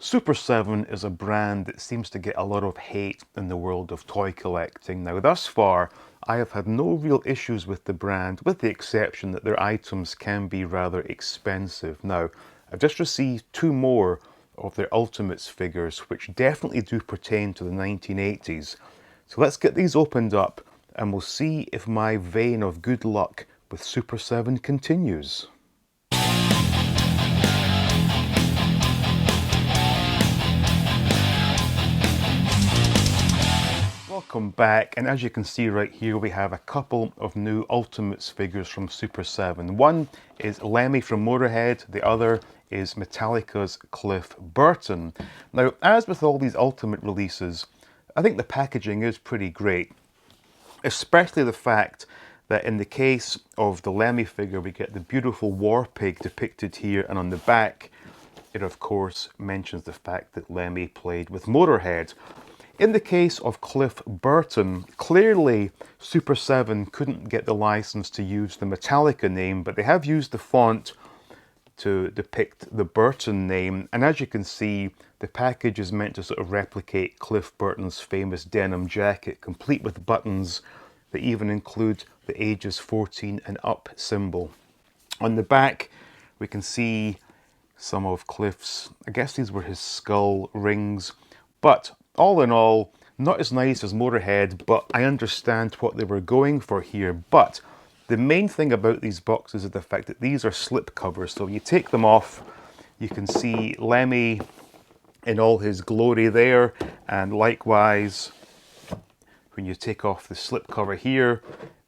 SUPER7 is a brand that seems to get a lot of hate in the world of toy collecting. Now, thus far, I have had no real issues with the brand, with the exception that their items can be rather expensive. Now, I've just received two more of their Ultimates figures, which definitely do pertain to the 1980s. So let's get these opened up, and we'll see if my vein of good luck with SUPER7 continues. Welcome back, and as you can see right here, we have a couple of new Ultimates figures from SUPER7. One is Lemmy from Motorhead, the other is Metallica's Burton. Now, as with all these Ultimate releases, I think the packaging is pretty great, especially the fact that in the case of the Lemmy figure, we get the beautiful war pig depicted here, and on the back, it of course mentions the fact that Lemmy played with Motorhead. In the case of Burton, clearly SUPER7 couldn't get the license to use the Metallica name, but they have used the font to depict the Burton name, and as you can see, the package is meant to sort of replicate Burton's famous denim jacket, complete with buttons that even include the ages 14 and up symbol. On the back, we can see some of Cliff's, I guess these were his skull rings, but all in all, not as nice as Motorhead, but I understand what they were going for here. But the main thing about these boxes is the fact that these are slip covers. So when you take them off, you can see Lemmy in all his glory there. And likewise, when you take off the slip cover here,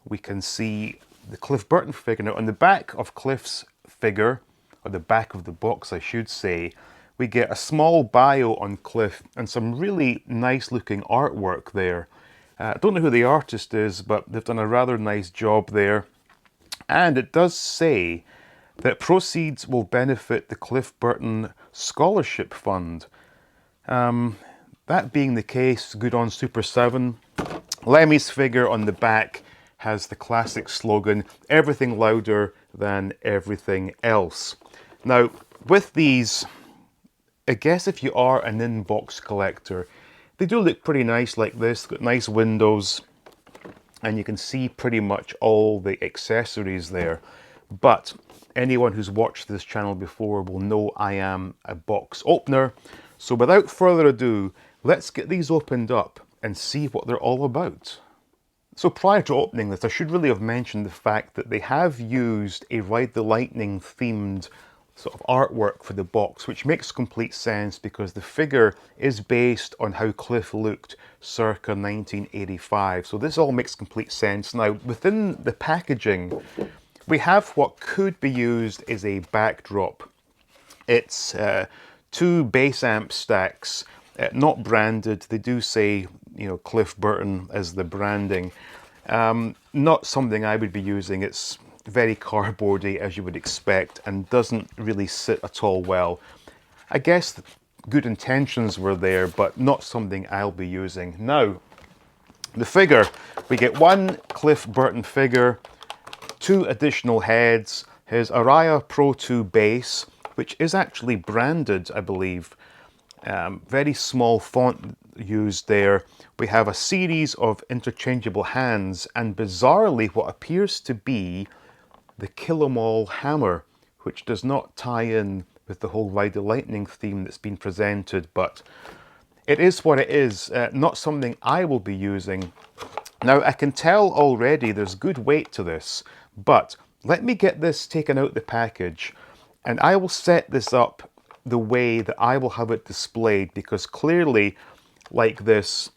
we can see the Burton figure. Now on the back of Cliff's figure, or the back of the box I should say, we get a small bio on Cliff and some really nice looking artwork there. I don't know who the artist is, but they've done a rather nice job there. And it does say that proceeds will benefit the Burton Scholarship Fund. That being the case, good on SUPER7. Lemmy's figure on the back has the classic slogan, everything louder than everything else. Now, with these, I guess if you are an in-box collector, they do look pretty nice like this. Got nice windows, and you can see pretty much all the accessories there. But anyone who's watched this channel before will know I am a box opener. So without further ado, let's get these opened up and see what they're all about. So prior to opening this, I should really have mentioned the fact that they have used a Ride the Lightning themed sort of artwork for the box, which makes complete sense because the figure is based on how Cliff looked circa 1985. So this all makes complete sense. Now, within the packaging, we have what could be used as a backdrop. It's two bass amp stacks, not branded. They do say, you know, Burton as the branding. Not something I would be using. It's very cardboardy as you would expect and doesn't really sit at all well. I guess good intentions were there, but not something I'll be using. Now, the figure, we get one Burton figure, two additional heads, his Araya Pro 2 bass, which is actually branded, I believe. Very small font used there. We have a series of interchangeable hands, and bizarrely what appears to be the Kill-'Em-All hammer, which does not tie in with the whole Ride the Lightning theme that's been presented, but it is what it is, not something I will be using. Now, I can tell already there's good weight to this, but let me get this taken out the package, and I will set this up the way that I will have it displayed, because clearly, like this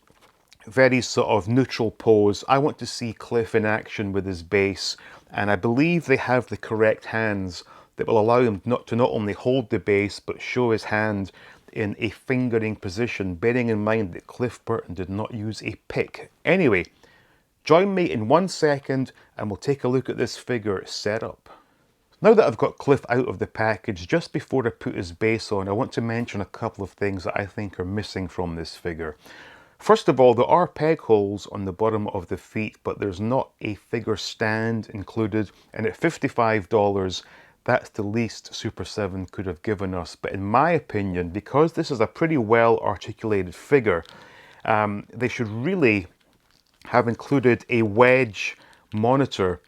very sort of neutral pose, I want to see Cliff in action with his bass, and I believe they have the correct hands that will allow him not only hold the bass but show his hand in a fingering position, bearing in mind that Burton did not use a pick. Anyway, join me in 1 second and we'll take a look at this figure set up. Now that I've got Cliff out of the package, just before I put his bass on, I want to mention a couple of things that I think are missing from this figure. First of all, there are peg holes on the bottom of the feet, but there's not a figure stand included, and at $55, that's the least Super 7 could have given us. But in my opinion, because this is a pretty well articulated figure, they should really have included a wedge monitor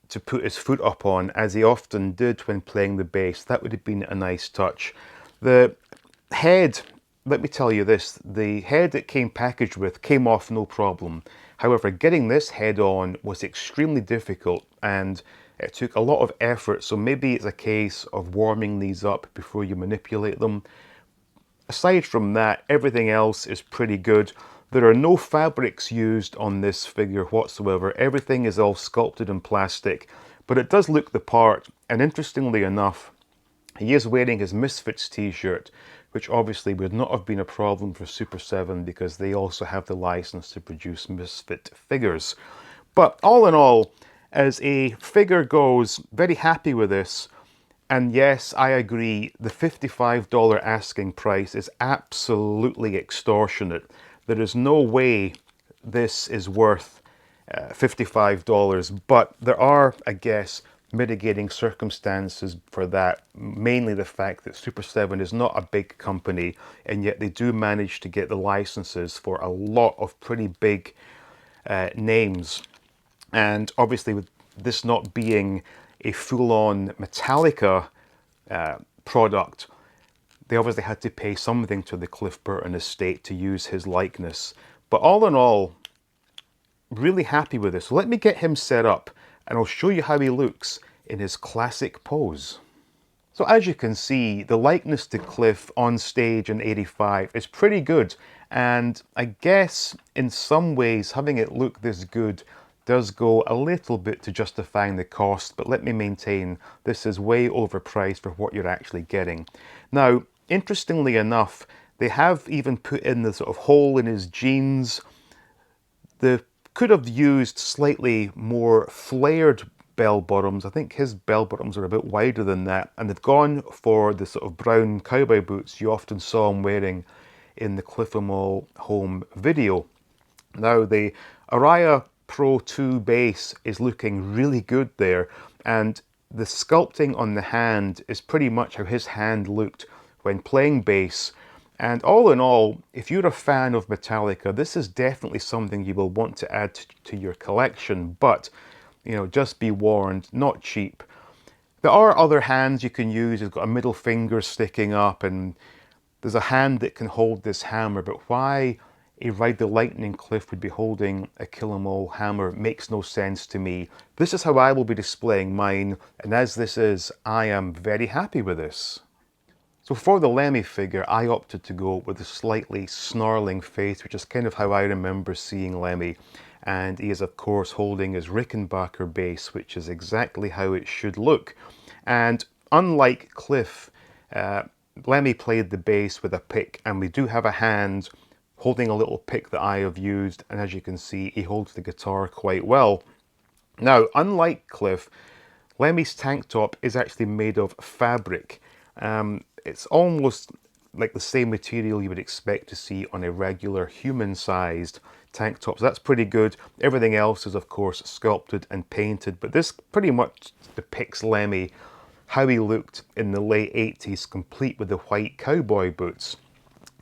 to put his foot up on, as he often did when playing the bass. That would have been a nice touch. The head, let me tell you this, the head it came packaged with came off no problem. However, getting this head on was extremely difficult and it took a lot of effort, so maybe it's a case of warming these up before you manipulate them. Aside from that, everything else is pretty good. There are no fabrics used on this figure whatsoever. Everything is all sculpted in plastic, but it does look the part. And interestingly enough, he is wearing his Misfits t-shirt, which obviously would not have been a problem for Super 7 because they also have the license to produce Misfit figures. But all in all, as a figure goes, very happy with this. And yes, I agree, the $55 asking price is absolutely extortionate. There is no way this is worth $55, but there are, I guess, mitigating circumstances for that. Mainly the fact that Super 7 is not a big company, and yet they do manage to get the licenses for a lot of pretty big names. And obviously with this not being a full-on Metallica product, they obviously had to pay something to the Cliff Burton estate to use his likeness. But all in all, really happy with this. So let me get him set up and I'll show you how he looks in his classic pose. So as you can see, the likeness to Cliff on stage in '85 is pretty good. And I guess in some ways having it look this good does go a little bit to justifying the cost, but let me maintain this is way overpriced for what you're actually getting. Now, interestingly enough, they have even put in the sort of hole in his jeans. They could have used slightly more flared bell bottoms. I think his bell bottoms are a bit wider than that, and they've gone for the sort of brown cowboy boots you often saw him wearing in the Cliff home video. Now, the Araya Pro 2 bass is looking really good there, and the sculpting on the hand is pretty much how his hand looked when playing bass. And all in all, if you're a fan of Metallica, this is definitely something you will want to add to your collection, but you know, just be warned, not cheap. There are other hands you can use. It's got a middle finger sticking up, and there's a hand that can hold this hammer, but why a Ride the Lightning Cliff would be holding a Kill hammer makes no sense to me. This is how I will be displaying mine, and as this is, I am very happy with this. So for the Lemmy figure, I opted to go with a slightly snarling face, which is kind of how I remember seeing Lemmy. And he is of course holding his Rickenbacker bass, which is exactly how it should look. And unlike Cliff, Lemmy played the bass with a pick, and we do have a hand holding a little pick that I have used, and as you can see, he holds the guitar quite well. Now, unlike Cliff, Lemmy's tank top is actually made of fabric. It's almost like the same material you would expect to see on a regular human-sized tank top, so that's pretty good. Everything else is of course sculpted and painted, but this pretty much depicts Lemmy, how he looked in the late 80s, complete with the white cowboy boots.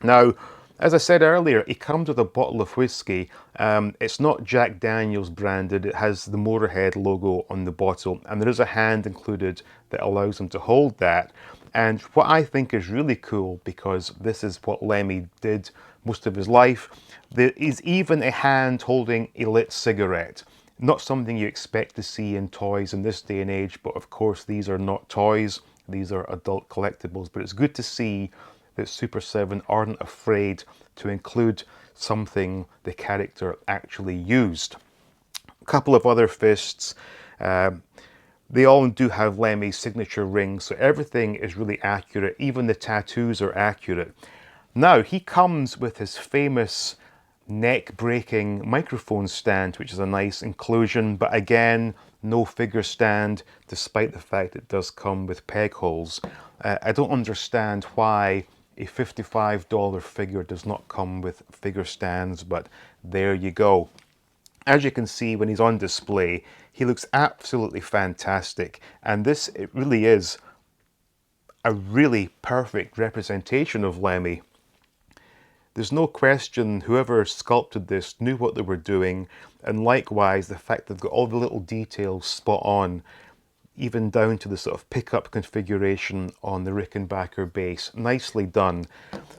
Now, as I said earlier, he comes with a bottle of whiskey. It's not Jack Daniels branded, it has the Motorhead logo on the bottle, and there is a hand included that allows him to hold that. And what I think is really cool, because this is what Lemmy did most of his life, there is even a hand holding a lit cigarette. Not something you expect to see in toys in this day and age, but of course these are not toys, these are adult collectibles. But it's good to see that Super 7 aren't afraid to include something the character actually used. A couple of other fists. They all do have Lemmy's signature ring, so everything is really accurate. Even the tattoos are accurate. Now, he comes with his famous neck-breaking microphone stand, which is a nice inclusion, but again, no figure stand, despite the fact it does come with peg holes. I don't understand why a $55 figure does not come with figure stands, but there you go. As you can see, when he's on display, he looks absolutely fantastic. And this, it really is a really perfect representation of Lemmy. There's no question whoever sculpted this knew what they were doing, and likewise the fact they've got all the little details spot on, even down to the sort of pickup configuration on the Rickenbacker bass. Nicely done.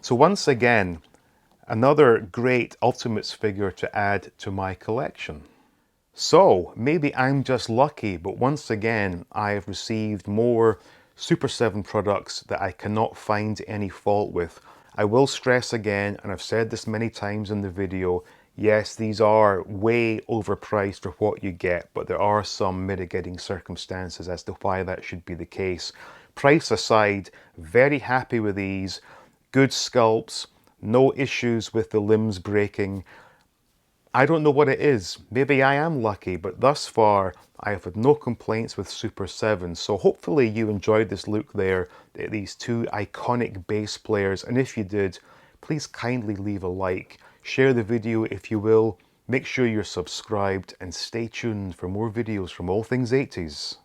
So once again, another great Ultimates figure to add to my collection. So maybe I'm just lucky, but once again I have received more Super 7 products that I cannot find any fault with. I will stress again, and I've said this many times in the video, yes, these are way overpriced for what you get, but there are some mitigating circumstances as to why that should be the case. Price aside, very happy with these. Good sculpts, no issues with the limbs breaking. I don't know what it is. Maybe I am lucky, but thus far I have had no complaints with Super 7. So hopefully you enjoyed this look there at these two iconic bass players. And if you did, please kindly leave a like. Share the video if you will. Make sure you're subscribed and stay tuned for more videos from All Things 80s.